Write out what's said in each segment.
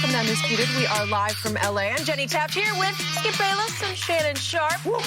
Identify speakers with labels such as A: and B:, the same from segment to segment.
A: Welcome to Undisputed. We are live from LA. I'm Jenny Taft here with Skip Bayless and Shannon Sharp. Woo.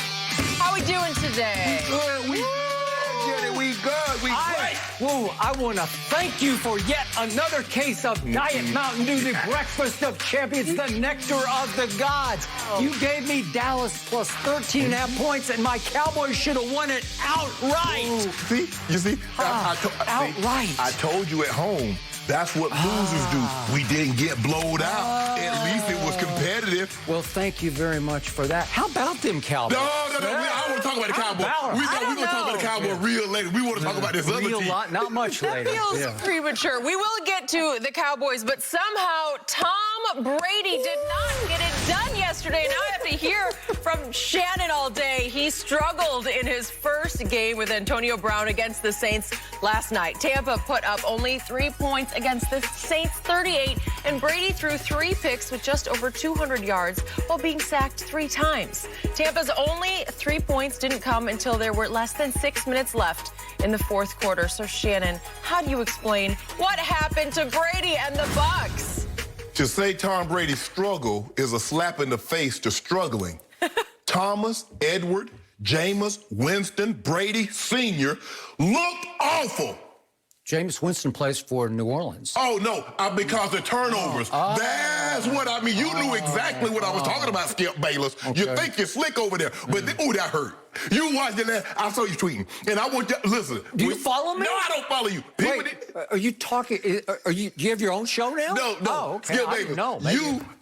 A: How we doing today?
B: Good. We good, Jenny. We good. We great.
C: Woo, I want to thank you for yet another case of Diet Mountain Dew, the breakfast of champions, the nectar of the gods. You gave me Dallas plus 13.5 points, and my Cowboys should have won it outright.
B: Ooh. You see?
C: Outright.
B: I told you at home. That's what losers do. We didn't get blowed out. At least it was competitive.
C: Well, thank you very much for that. How about them Cowboys?
B: No. I want to talk about the Cowboys. We're going to talk about the Cowboys real later. We want to talk about this other team.
C: Not much later.
A: That feels premature. We will get to the Cowboys, but somehow Tom Brady did not get it done yesterday. Now I have to hear from Shannon all day. He struggled in his first game with Antonio Brown against the Saints last night. Tampa put up only 3 points against the Saints 38, and Brady threw 3 picks with just over 200 yards while being sacked 3 times. Tampa's only 3 points didn't come until there were less than 6 minutes left in the fourth quarter. So Shannon, how do you explain what happened to Brady and the Bucs?
B: To say Tom Brady's struggle is a slap in the face to struggling. Thomas, Edward, Jameis, Winston, Brady Sr. looked awful.
C: Jameis Winston plays for New Orleans.
B: Oh, no, because of turnovers. That's what I mean. You knew exactly what I was talking about, Skip Bayless. Okay. You think you're slick over there, but ooh, that hurt. You watched it. I saw you tweeting, and I want you listen.
C: Do you follow me?
B: No, I don't follow you.
C: Wait, are you talking? Do you have your own show now?
B: No.
C: Oh, okay.
B: Skip Bayless.
C: No,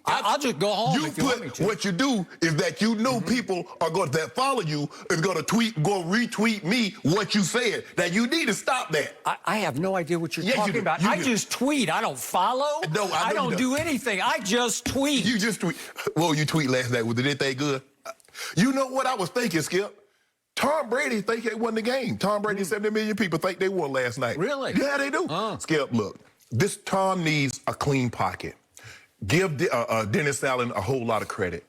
C: I'll just go home if you want me to.
B: What you do is that you know people are going that follow you is going to retweet me what you said. That you need to stop that.
C: I have no idea what you're talking about. I just tweet. I don't follow.
B: No,
C: I don't do anything. I just tweet.
B: You just tweet. Well, you tweet last night. Was it anything good? You know what I was thinking, Skip? Tom Brady think they won the game. Tom Brady, 70 million people think they won last night.
C: Really?
B: Yeah, they do. Skip, look, this Tom needs a clean pocket. Give Dennis Allen a whole lot of credit.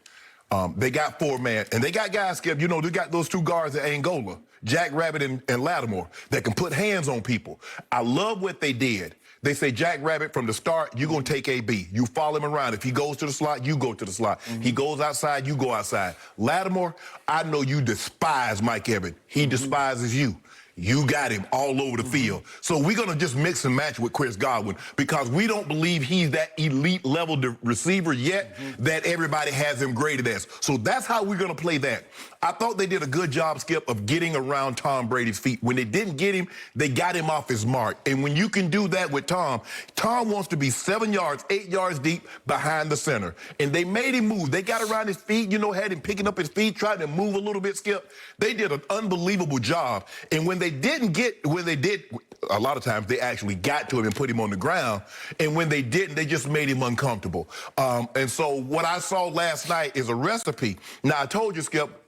B: They got 4-man, and they got guys, Skip, you know, they got those 2 guards at Angola, Jack Rabbit and Lattimore, that can put hands on people. I love what they did. They say, Jack Rabbit, from the start, you're going to take AB. You follow him around. If he goes to the slot, you go to the slot. He goes outside, you go outside. Lattimore, I know you despise Mike Evans. He despises you. You got him all over the field. So we're going to just mix and match with Chris Godwin because we don't believe he's that elite level receiver yet that everybody has him graded as. So that's how we're going to play that. I thought they did a good job, Skip, of getting around Tom Brady's feet. When they didn't get him, they got him off his mark. And when you can do that with Tom wants to be 7 yards, 8 yards deep behind the center. And they made him move. They got around his feet, you know, had him picking up his feet, trying to move a little bit, Skip. They did an unbelievable job. And when they did, a lot of times they actually got to him and put him on the ground. And when they didn't, they just made him uncomfortable. And so what I saw last night is a recipe. Now, I told you, Skip,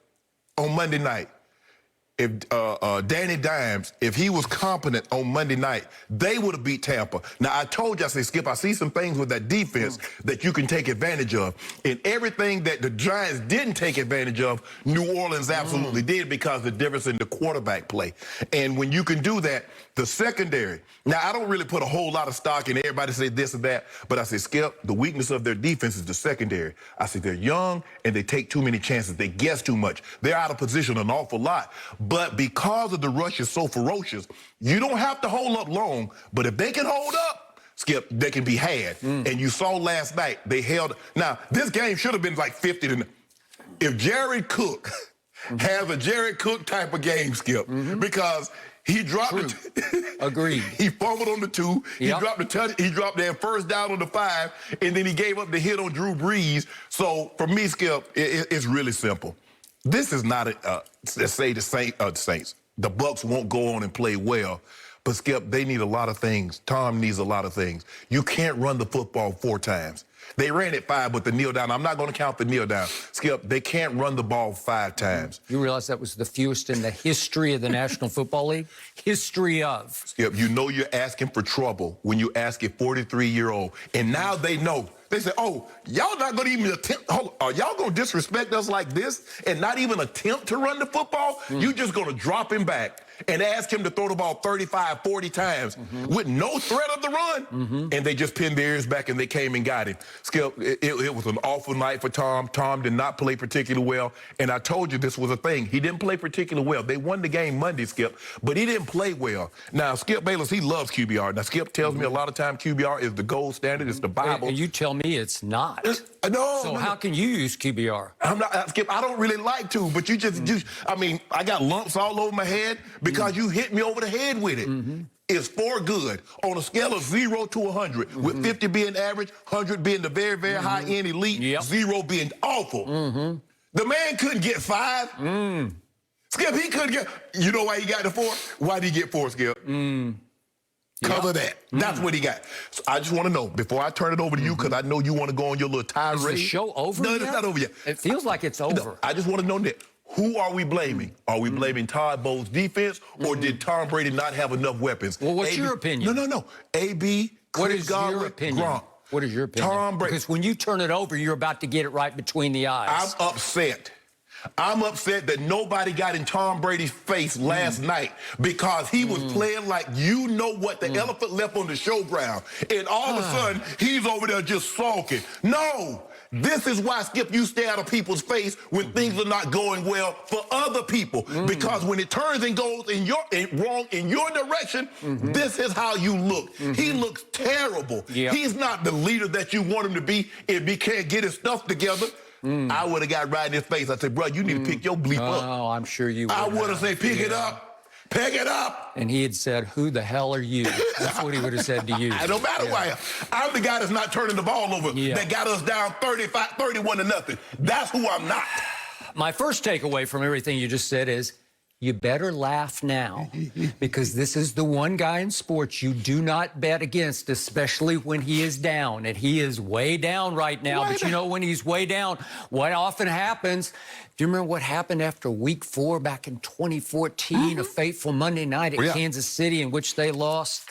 B: on Monday night, if Danny Dimes, if he was competent on Monday night, they would have beat Tampa. Now, I told you, I said, Skip, I see some things with that defense that you can take advantage of. And everything that the Giants didn't take advantage of, New Orleans absolutely did because of the difference in the quarterback play. And when you can do that, the secondary. Now, I don't really put a whole lot of stock in everybody say this or that, but I say, Skip, the weakness of their defense is the secondary. I say they're young and they take too many chances. They guess too much. They're out of position an awful lot. But because of the rush is so ferocious, you don't have to hold up long. But if they can hold up, Skip, they can be had. And you saw last night, they held. Now, this game should have been like 50 to. If Jared Cook has a Jared Cook type of game, Skip, because he dropped
C: Agreed.
B: He fumbled on the 2. He dropped the touch. He dropped that first down on the 5, and then he gave up the hit on Drew Brees. So for me, Skip, it's really simple. This is not let's say the Saints. The Bucs won't go on and play well. But, Skip, they need a lot of things. Tom needs a lot of things. You can't run the football 4 times. They ran it 5 with the kneel down. I'm not going to count the kneel down. Skip, they can't run the ball 5 times.
C: You realize that was the fewest in the history of the National Football League? History of.
B: Skip, you know you're asking for trouble when you ask a 43-year-old. And now they know. They say, oh, y'all not going to even attempt. Are y'all going to disrespect us like this and not even attempt to run the football? You just going to drop him back. and ask him to throw the ball 35, 40 times with no threat of the run. And they just pinned their ears back and they came and got him. Skip, it was an awful night for Tom. Tom did not play particularly well. And I told you this was a thing. He didn't play particularly well. They won the game Monday, Skip, but he didn't play well. Now, Skip Bayless, he loves QBR. Now, Skip tells me a lot of time QBR is the gold standard. It's the Bible.
C: And you tell me it's not.
B: No.
C: How can you use QBR?
B: I'm not, Skip, I don't really like to, but you just, I mean, I got lumps all over my head because you hit me over the head with it. It's for good on a scale of 0 to 100, with 50 being average, 100 being the very, very high-end elite, 0 being awful. The man couldn't get 5. Skip, he couldn't get, you know why he got the 4? Why did he get 4, Skip? Because of that. That's what he got. So I just want to know, before I turn it over to you, because I know you want to go on your little tirade.
C: Is the show over
B: No,
C: yet?
B: it's not over yet.
C: It feels like it's over.
B: No, I just want to know that. Who are we blaming? Are we blaming Todd Bowles' defense, or did Tom Brady not have enough weapons?
C: Well, what's your opinion?
B: No. AB,
C: What
B: Chris
C: is your
B: Godwin,
C: opinion?
B: Gronk.
C: What is your opinion?
B: Tom Brady.
C: Because when you turn it over, you're about to get it right between the eyes.
B: I'm upset. I'm upset that nobody got in Tom Brady's face last night because he was playing like you know what, the elephant left on the showground. And all of a sudden, he's over there just sulking. No! This is why, Skip, you stay out of people's face when things are not going well for other people. Because when it turns and goes wrong in your direction, this is how you look. He looks terrible. He's not the leader that you want him to be if he can't get his stuff together. I would have got right in his face. I said, bro, you need to pick your bleep up.
C: Oh, I'm sure you would.
B: I would have said, pick it up. Pick it up.
C: And he had said, who the hell are you? That's what he would have said to you.
B: It don't matter why. I'm the guy that's not turning the ball over, that got us down 31 to nothing. That's who I'm not.
C: My first takeaway from everything you just said is, you better laugh now, because this is the one guy in sports you do not bet against, especially when he is down. And he is way down right now. But you know, when he's way down, what often happens, do you remember what happened after week 4 back in 2014, a fateful Monday night at Kansas City in which they lost?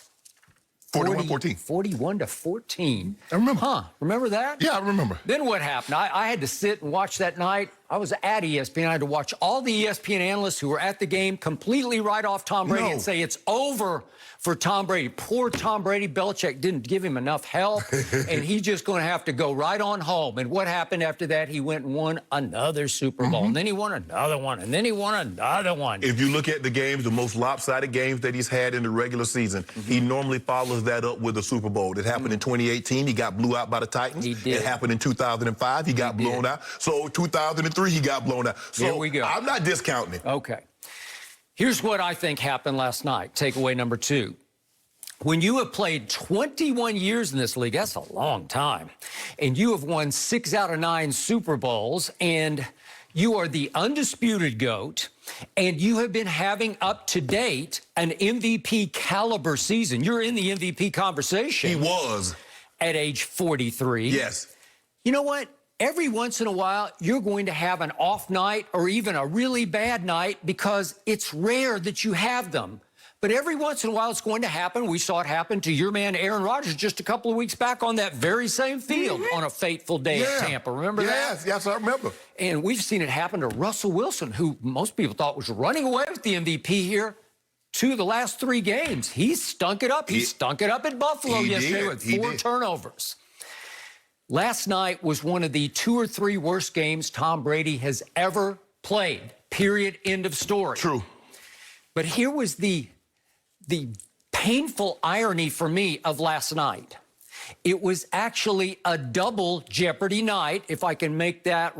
B: 41-14.
C: 41-14.
B: I remember.
C: Huh, remember that?
B: Yeah, I remember.
C: Then what happened? I had to sit and watch that night. I was at ESPN. I had to watch all the ESPN analysts who were at the game completely write off Tom Brady and say it's over for Tom Brady. Poor Tom Brady. Belichick didn't give him enough help, and he's just going to have to go right on home. And what happened after that? He went and won another Super Bowl, and then he won another one, and then he won another one.
B: If you look at the games, the most lopsided games that he's had in the regular season, he normally follows that up with a Super Bowl. It happened in 2018. He got blew out by the Titans.
C: He did.
B: It happened in 2005. He got blown out. So 2003, he got blown out. So
C: there we go.
B: I'm not discounting it.
C: Okay. Here's what I think happened last night. Takeaway number 2. When you have played 21 years in this league, that's a long time, and you have won 6 out of 9 Super Bowls, and you are the undisputed GOAT, and you have been having up to date an MVP caliber season. You're in the MVP conversation.
B: He was.
C: At age 43.
B: Yes.
C: You know what? Every once in a while, you're going to have an off night or even a really bad night because it's rare that you have them. But every once in a while, it's going to happen. We saw it happen to your man, Aaron Rodgers, just a couple of weeks back on that very same field on a fateful day at Tampa. Remember that?
B: Yes, I remember.
C: And we've seen it happen to Russell Wilson, who most people thought was running away with the MVP here. 2 of the last 3 games, he stunk it up. He stunk it up at Buffalo yesterday with 4 turnovers. Last night was one of the 2 or 3 worst games Tom Brady has ever played. Period. End of story.
B: True.
C: But here was the painful irony for me of last night. It was actually a double Jeopardy night, if I can make that